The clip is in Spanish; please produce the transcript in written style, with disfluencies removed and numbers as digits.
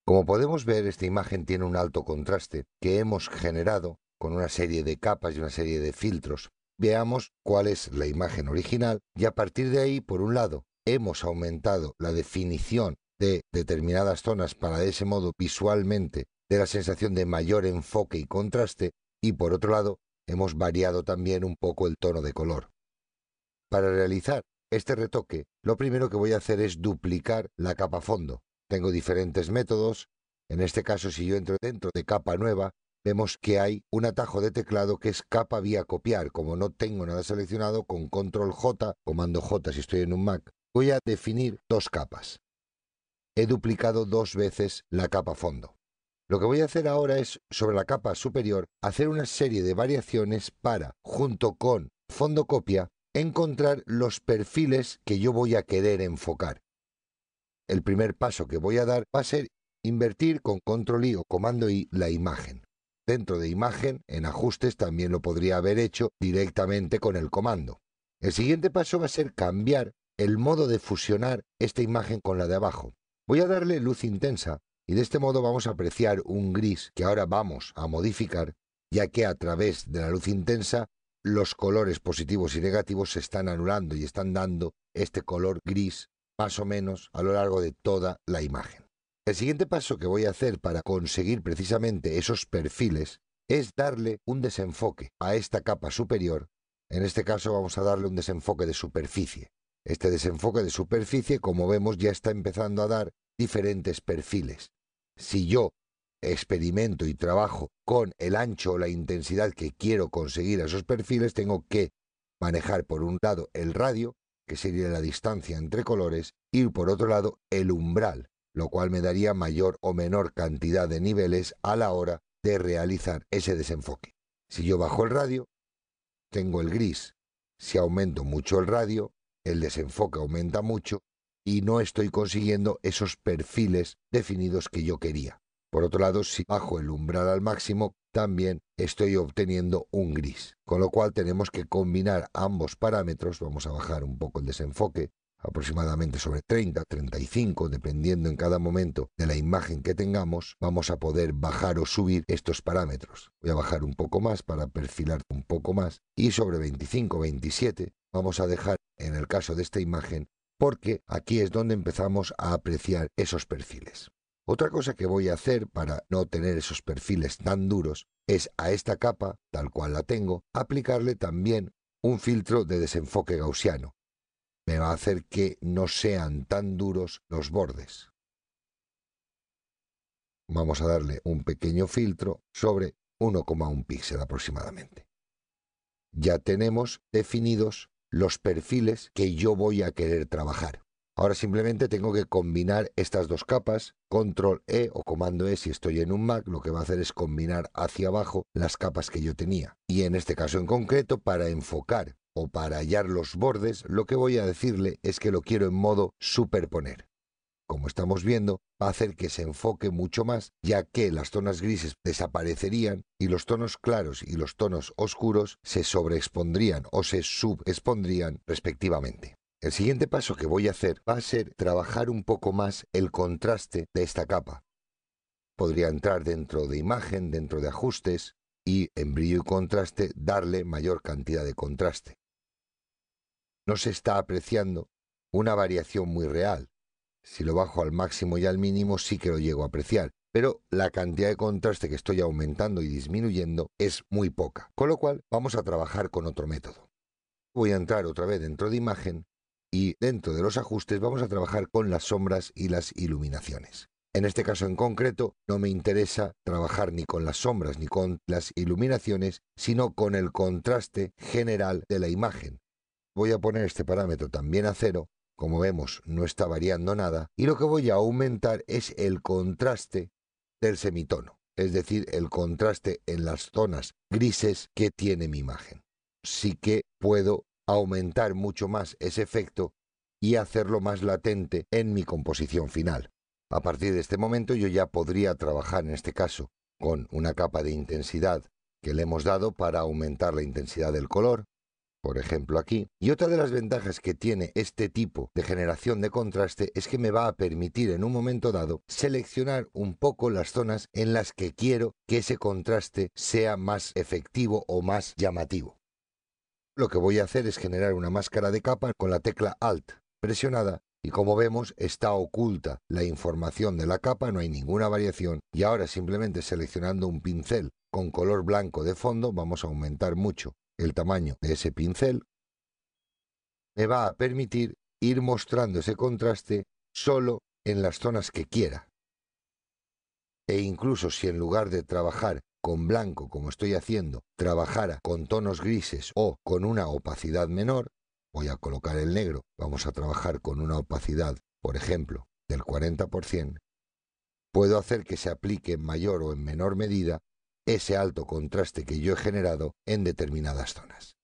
Como podemos ver, esta imagen tiene un alto contraste que hemos generado con una serie de capas y una serie de filtros. Veamos cuál es la imagen original y a partir de ahí, por un lado, hemos aumentado la definición de determinadas zonas para de ese modo visualmente de la sensación de mayor enfoque y contraste, y por otro lado, hemos variado también un poco el tono de color. Para realizar este retoque, lo primero que voy a hacer es duplicar la capa fondo. Tengo diferentes métodos. En este caso, si yo entro dentro de capa nueva, vemos que hay un atajo de teclado que es capa vía copiar. Como no tengo nada seleccionado, con control J, comando J si estoy en un Mac, voy a definir dos capas. He duplicado dos veces la capa fondo. Lo que voy a hacer ahora es, sobre la capa superior, hacer una serie de variaciones para, junto con fondo copia, encontrar los perfiles que yo voy a querer enfocar. El primer paso que voy a dar va a ser invertir con control I o comando I la imagen. Dentro de imagen, en ajustes también lo podría haber hecho directamente con el comando. El siguiente paso va a ser cambiar el modo de fusionar esta imagen con la de abajo. Voy a darle luz intensa y de este modo vamos a apreciar un gris que ahora vamos a modificar, ya que a través de la luz intensa los colores positivos y negativos se están anulando y están dando este color gris más o menos a lo largo de toda la imagen. El siguiente paso que voy a hacer para conseguir precisamente esos perfiles es darle un desenfoque a esta capa superior. En este caso vamos a darle un desenfoque de superficie. Este desenfoque de superficie, como vemos, ya está empezando a dar diferentes perfiles. Si yo experimento y trabajo con el ancho o la intensidad que quiero conseguir a esos perfiles, tengo que manejar por un lado el radio, que sería la distancia entre colores, y por otro lado el umbral, lo cual me daría mayor o menor cantidad de niveles a la hora de realizar ese desenfoque. Si yo bajo el radio, tengo el gris. Si aumento mucho el radio, el desenfoque aumenta mucho y no estoy consiguiendo esos perfiles definidos que yo quería. Por otro lado, si bajo el umbral al máximo, también estoy obteniendo un gris. Con lo cual tenemos que combinar ambos parámetros. Vamos a bajar un poco el desenfoque, aproximadamente sobre 30, 35, dependiendo en cada momento de la imagen que tengamos, vamos a poder bajar o subir estos parámetros. Voy a bajar un poco más para perfilar un poco más y sobre 25, 27 vamos a dejar en el caso de esta imagen, porque aquí es donde empezamos a apreciar esos perfiles. Otra cosa que voy a hacer para no tener esos perfiles tan duros es a esta capa, tal cual la tengo, aplicarle también un filtro de desenfoque gaussiano. Me va a hacer que no sean tan duros los bordes. Vamos a darle un pequeño filtro sobre 1,1 píxel aproximadamente. Ya tenemos definidos los perfiles que yo voy a querer trabajar. Ahora simplemente tengo que combinar estas dos capas, control E o comando E si estoy en un Mac, lo que va a hacer es combinar hacia abajo las capas que yo tenía. Y en este caso en concreto, para enfocar o para hallar los bordes, lo que voy a decirle es que lo quiero en modo superponer. Como estamos viendo, va a hacer que se enfoque mucho más, ya que las zonas grises desaparecerían y los tonos claros y los tonos oscuros se sobreexpondrían o se subexpondrían respectivamente. El siguiente paso que voy a hacer va a ser trabajar un poco más el contraste de esta capa. Podría entrar dentro de imagen, dentro de ajustes y en brillo y contraste darle mayor cantidad de contraste. No se está apreciando una variación muy real. Si lo bajo al máximo y al mínimo sí que lo llego a apreciar, pero la cantidad de contraste que estoy aumentando y disminuyendo es muy poca, con lo cual vamos a trabajar con otro método. Voy a entrar otra vez dentro de imagen y dentro de los ajustes vamos a trabajar con las sombras y las iluminaciones. En este caso en concreto no me interesa trabajar ni con las sombras ni con las iluminaciones, sino con el contraste general de la imagen. Voy a poner este parámetro también a 0. Como vemos, no está variando nada y lo que voy a aumentar es el contraste del semitono, es decir, el contraste en las zonas grises que tiene mi imagen. Sí que puedo aumentar mucho más ese efecto y hacerlo más latente en mi composición final. A partir de este momento yo ya podría trabajar en este caso con una capa de intensidad que le hemos dado para aumentar la intensidad del color, por ejemplo aquí. Y otra de las ventajas que tiene este tipo de generación de contraste es que me va a permitir en un momento dado seleccionar un poco las zonas en las que quiero que ese contraste sea más efectivo o más llamativo. Lo que voy a hacer es generar una máscara de capa con la tecla Alt presionada y como vemos está oculta la información de la capa, no hay ninguna variación y ahora simplemente seleccionando un pincel con color blanco de fondo vamos a aumentar mucho el tamaño de ese pincel. Me va a permitir ir mostrando ese contraste solo en las zonas que quiera. E incluso si en lugar de trabajar con blanco como estoy haciendo, trabajara con tonos grises o con una opacidad menor, voy a colocar el negro, vamos a trabajar con una opacidad, por ejemplo, del 40%, puedo hacer que se aplique en mayor o en menor medida ese alto contraste que yo he generado en determinadas zonas.